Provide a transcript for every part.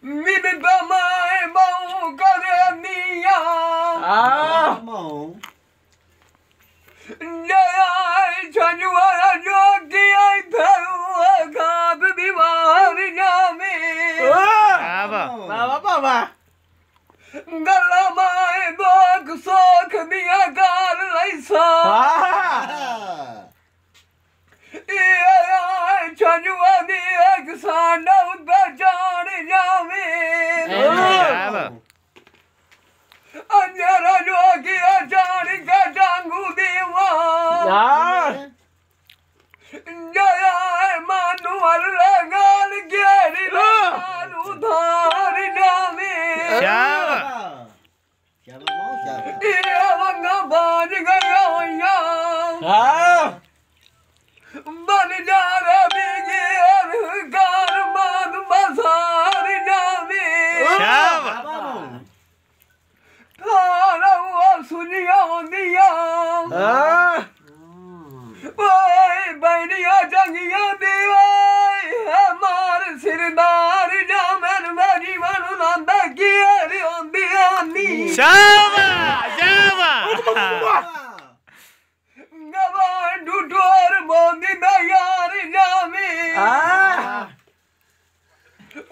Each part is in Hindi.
मिनता माए माऊ करे निया माऊ जया छजुआ जो किया धरुआ गाद दीवार जामे बाबा बाबा गला माए दोख सोख दिया गाल लैसा छजुआ दिया साडा बचान जावे अंजरा जो किया जान का टांगू देवा जया मानु गाल गेरी लालू धार जावे वंगा बाज गया बन जा रही कार मान बसार जावे थारा हुआ सुनिया दिया बैनिया जंगिया देवा हमार सिरदार जामन मेरी मनु नंदा की होंदिया नी गवान डूडोर मोदी दयार जामे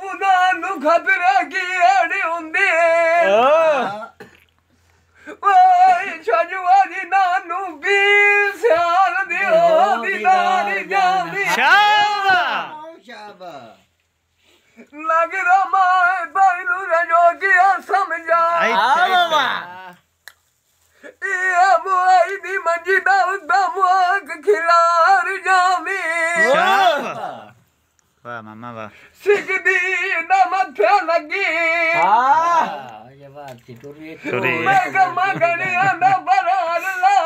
उदानु खतरा की अड़े होंदे ओए छजुआ दी नानू भी सियाल दियो दी नानी जामे लग रहा माए बैलू रजो किया समझा ये मुआई दी मंजिदा दमुआक खिलार जामे वाह मामा वाह सिख दी नमथे लगी ये बात टुरी मैं कमा करे आंदा बरार ला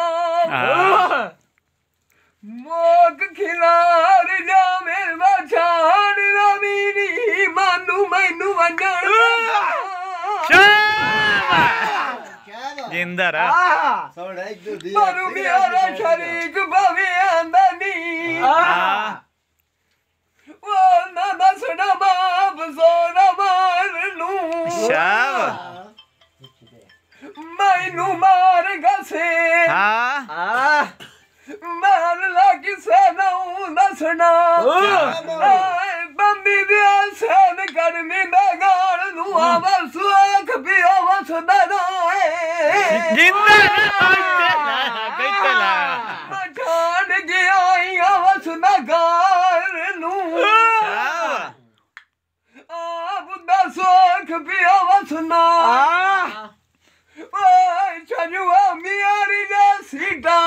मोक खिलार जामे बचान रमीनी मानू मैनू वंजन जिंदा रहा मरु मेरा शरीक भवे आंदनी वो ना दसना बाप सोना मार लू मैनू मार गसे मार लागी से नऊ दसना बंदी दिया सेन करनी दगाड़ नू आवर सुख पिया वसदा मठान गया वसदा गार नू बुद्धा सोख पिया वसना छजुआ मियारी सीटा